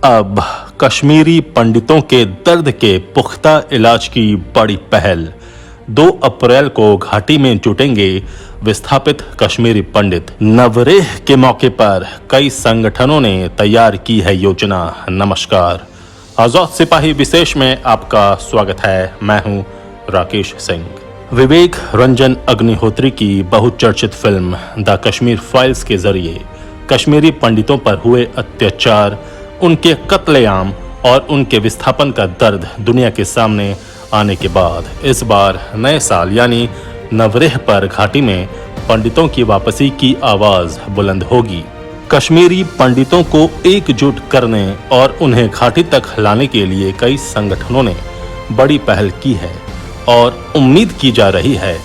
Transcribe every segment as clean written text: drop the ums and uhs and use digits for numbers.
अब कश्मीरी पंडितों के दर्द के पुख्ता इलाज की बड़ी पहल। 2 अप्रैल को घाटी में जुटेंगे विस्थापित कश्मीरी पंडित। नवरेह के मौके पर कई संगठनों ने तैयार की है योजना। नमस्कार, आजाद सिपाही विशेष में आपका स्वागत है। मैं हूं राकेश सिंह। विवेक रंजन अग्निहोत्री की बहुचर्चित फिल्म द कश्मीर फाइल्स के जरिए कश्मीरी पंडितों पर हुए अत्याचार, उनके कत्लेआम और उनके विस्थापन का दर्द दुनिया के सामने आने के बाद इस बार नए साल यानी नवरेह पर घाटी में पंडितों की वापसी की आवाज बुलंद होगी। कश्मीरी पंडितों को एकजुट करने और उन्हें घाटी तक लाने के लिए कई संगठनों ने बड़ी पहल की है और उम्मीद की जा रही है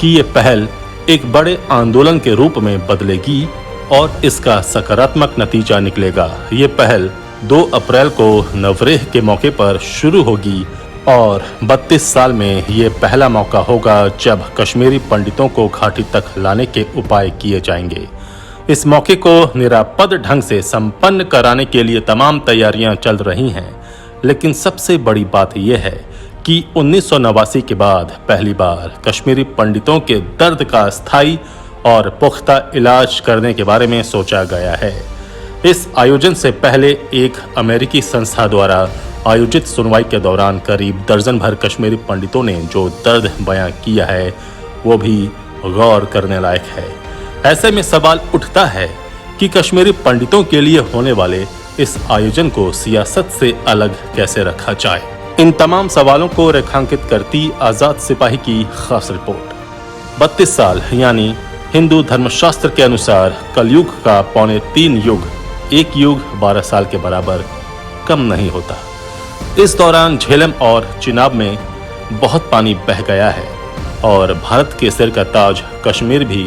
कि ये पहल एक बड़े आंदोलन के रूप में बदलेगी और इसका सकारात्मक नतीजा निकलेगा। ये पहल 2 अप्रैल को नवरेह के मौके पर शुरू होगी और 32 साल में ये पहला मौका होगा जब कश्मीरी पंडितों को घाटी तक लाने के उपाय किए जाएंगे। इस मौके को निरापद ढंग से संपन्न कराने के लिए तमाम तैयारियां चल रही हैं, लेकिन सबसे बड़ी बात यह है कि 1989 के बाद पहली बार कश्मीरी पंडितों के दर्द का स्थायी और पुख्ता इलाज करने के बारे में सोचा गया है। इस आयोजन से पहले एक अमेरिकी संस्था द्वारा आयोजित सुनवाई के दौरान करीब दर्जन भर कश्मीरी पंडितों ने जो दर्द बयां किया है वो भी गौर करने लायक है। ऐसे में सवाल उठता है कि कश्मीरी पंडितों के लिए होने वाले इस आयोजन को सियासत से अलग कैसे रखा जाए। इन तमाम सवालों को रेखांकित करती आजाद सिपाही की खास रिपोर्ट। 32 साल यानी हिंदू धर्मशास्त्र के अनुसार कलयुग का 3.25 युग, एक युग 12 साल के बराबर कम नहीं होता। इस दौरान झेलम और चिनाब में बहुत पानी बह गया है और भारत के सिर का ताज कश्मीर भी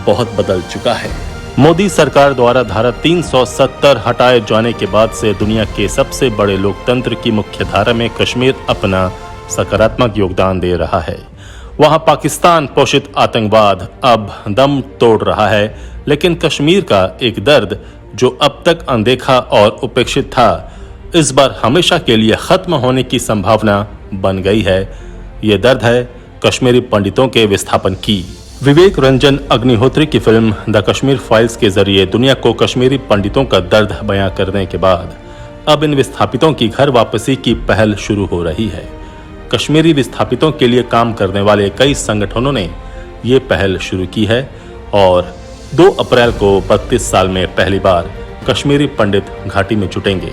बहुत बदल चुका है। मोदी सरकार द्वारा धारा 370 हटाए जाने के बाद से दुनिया के सबसे बड़े लोकतंत्र की मुख्यधारा में कश्मीर अपना सकारात्मक योगदान दे रहा है। वहां पाकिस्तान पोषित आतंकवाद अब दम तोड़ रहा है, लेकिन कश्मीर का एक दर्द जो अब तक अनदेखा और उपेक्षित था, इस बार हमेशा के लिए खत्म होने की संभावना बन गई है। ये दर्द है कश्मीरी पंडितों के विस्थापन की। विवेक रंजन अग्निहोत्री की फिल्म द कश्मीर फाइल्स के जरिए दुनिया को कश्मीरी पंडितों का दर्द बयां करने के बाद अब इन विस्थापितों की घर वापसी की पहल शुरू हो रही है। कश्मीरी विस्थापितों के लिए काम करने वाले कई संगठनों ने ये पहल शुरू की है और 2 अप्रैल को 32 साल में पहली बार कश्मीरी पंडित घाटी में जुटेंगे।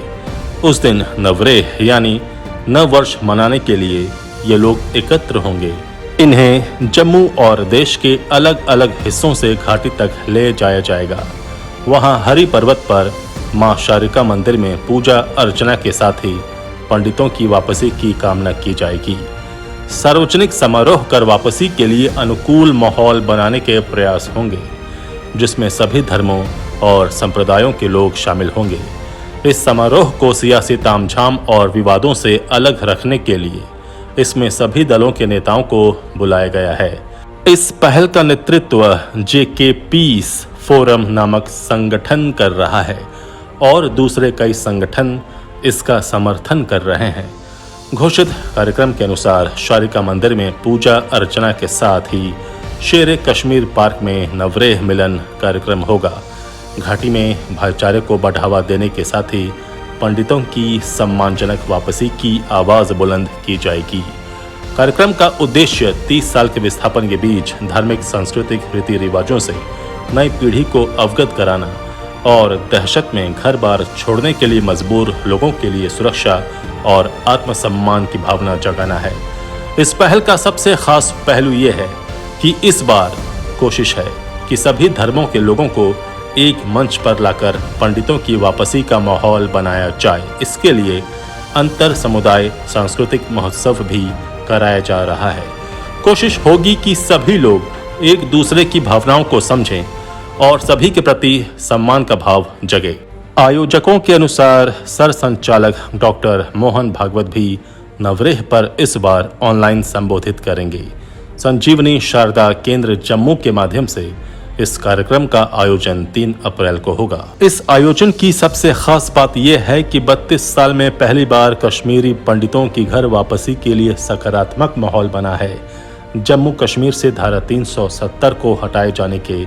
उस दिन नवरेह यानी नव वर्ष मनाने के लिए ये लोग एकत्र होंगे। इन्हें जम्मू और देश के अलग अलग हिस्सों से घाटी तक ले जाया जाएगा। वहां हरि पर्वत पर मां शारिका मंदिर में पूजा अर्चना के साथ ही पंडितों की वापसी की कामना की जाएगी। सार्वजनिक समारोह कर वापसी के लिए अनुकूल माहौल बनाने के प्रयास होंगे, जिसमें सभी धर्मों और संप्रदायों के लोग शामिल होंगे। इस समारोह को सियासी तामझाम और विवादों से अलग रखने के लिए इसमें सभी दलों के नेताओं को बुलाया गया है। इस पहल का नेतृत्व JK पीस फोरम नामक संगठन कर रहा है और दूसरे कई संगठन इसका समर्थन कर रहे हैं। घोषित कार्यक्रम के अनुसार शारिका मंदिर में पूजा अर्चना के साथ ही शेर कश्मीर पार्क में नवरेह मिलन कार्यक्रम होगा। घाटी में भाईचारे को बढ़ावा देने के साथ ही पंडितों की सम्मानजनक वापसी की आवाज बुलंद की जाएगी। कार्यक्रम का उद्देश्य 30 साल के विस्थापन के बीच धार्मिक सांस्कृतिक रीति रिवाजों से नई पीढ़ी को अवगत कराना और दहशत में घर बार छोड़ने के लिए मजबूर लोगों के लिए सुरक्षा और आत्मसम्मान की भावना जगाना है। इस पहल का सबसे खास पहलू ये है कि इस बार कोशिश है कि सभी धर्मों के लोगों को एक मंच पर लाकर पंडितों की वापसी का माहौल बनाया जाए। इसके लिए अंतर समुदाय सांस्कृतिक महोत्सव भी कराया जा रहा है। कोशिश होगी कि सभी लोग एक दूसरे की भावनाओं को समझें और सभी के प्रति सम्मान का भाव जगे। आयोजकों के अनुसार सर संचालक डॉक्टर मोहन भागवत भी नवरेह पर इस बार ऑनलाइन संबोधित करेंगे। संजीवनी शारदा केंद्र जम्मू के माध्यम से इस कार्यक्रम का आयोजन 3 अप्रैल को होगा। इस आयोजन की सबसे खास बात यह है कि 32 साल में पहली बार कश्मीरी पंडितों की घर वापसी के लिए सकारात्मक माहौल बना है। जम्मू कश्मीर से धारा 370 को हटाए जाने के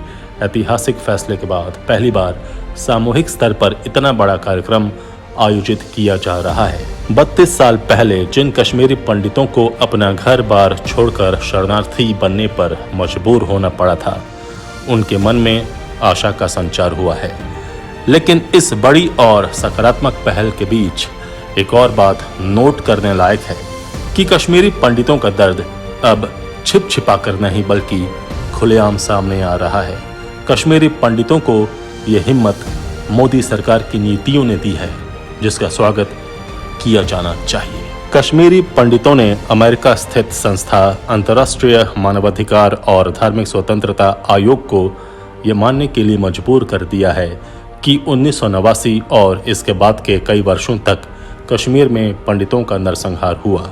ऐतिहासिक फैसले के बाद पहली बार सामूहिक स्तर पर इतना बड़ा कार्यक्रम आयोजित किया जा रहा है। 32 साल पहले जिन कश्मीरी पंडितों को अपना घर बार छोड़कर शरणार्थी बनने पर मजबूर होना पड़ा था, उनके मन में आशा का संचार हुआ है। लेकिन इस बड़ी और सकारात्मक पहल के बीच एक और बात नोट करने लायक है कि कश्मीरी पंडितों का दर्द अब छिप छिपा कर नहीं बल्कि खुलेआम सामने आ रहा है। कश्मीरी पंडितों को यह हिम्मत मोदी सरकार की नीतियों ने दी है, जिसका स्वागत किया जाना चाहिए। कश्मीरी पंडितों ने अमेरिका स्थित संस्था अंतर्राष्ट्रीय मानवाधिकार और धार्मिक स्वतंत्रता आयोग को यह मानने के लिए मजबूर कर दिया है कि 1989 और इसके बाद के कई वर्षों तक कश्मीर में पंडितों का नरसंहार हुआ।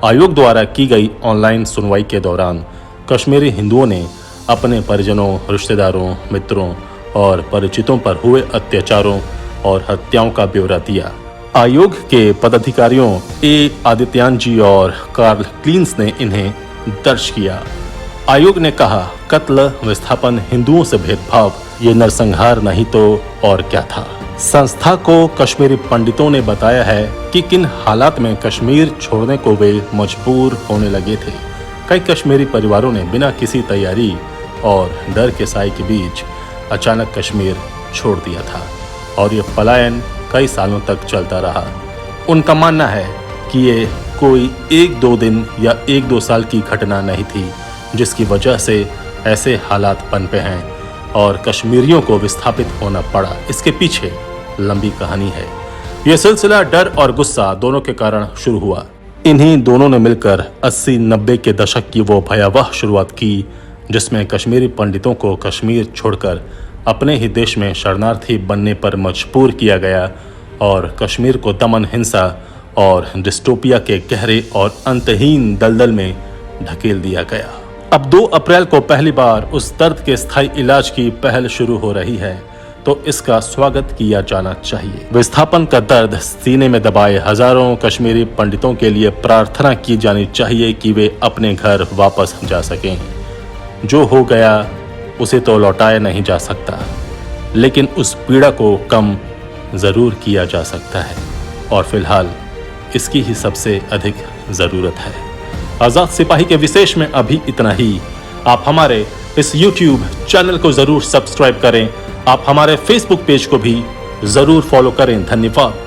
आयोग द्वारा की गई ऑनलाइन सुनवाई के दौरान कश्मीरी हिंदुओं ने अपने परिजनों, रिश्तेदारों, मित्रों और परिचितों पर हुए अत्याचारों और हत्याओं का ब्यौरा दिया। आयोग के पदाधिकारियों ए आदित्यान जी और कार्ल क्लींस ने इन्हें दर्ज किया। आयोग ने कहा, कत्ल, विस्थापन, हिंदुओं से भेदभाव, ये नरसंहार नहीं तो और क्या था। संस्था को कश्मीरी पंडितों ने बताया है कि किन हालात में कश्मीर छोड़ने को वे मजबूर होने लगे थे। कई कश्मीरी परिवारों ने बिना किसी तैयारी और डर के साए के बीच अचानक कश्मीर छोड़ दिया था और ये पलायन कई सालों तक चलता रहा। उनका मानना है कि ये कोई 1-2 दिन या 1-2 साल की घटना नहीं थी जिसकी वजह से ऐसे हालात पनपे हैं और कश्मीरियों को विस्थापित होना पड़ा। इसके पीछे लंबी कहानी है। यह सिलसिला डर और गुस्सा दोनों के कारण शुरू हुआ। इन्हीं दोनों ने मिलकर 80-90 के दशक की वो भयावह शुरुआत की जिसमें कश्मीरी पंडितों को कश्मीर छोड़कर अपने ही देश में शरणार्थी बनने पर मजबूर किया गया और कश्मीर को दमन, हिंसा और डिस्टोपिया के गहरे और अंतहीन दलदल में ढकेल दिया गया। अब 2 अप्रैल को पहली बार उस दर्द के स्थायी इलाज की पहल शुरू हो रही है, तो इसका स्वागत किया जाना चाहिए। विस्थापन का दर्द सीने में दबाए हजारों कश्मीरी पंडितों के लिए प्रार्थना की जानी चाहिए कि वे अपने घर वापस जा सकें। जो हो गया उसे तो लौटाया नहीं जा सकता, लेकिन उस पीड़ा को कम जरूर किया जा सकता है और फिलहाल इसकी ही सबसे अधिक जरूरत है। आजाद सिपाही के विशेष में अभी इतना ही। आप हमारे इस YouTube चैनल को जरूर सब्सक्राइब करें। आप हमारे Facebook पेज को भी जरूर फॉलो करें। धन्यवाद।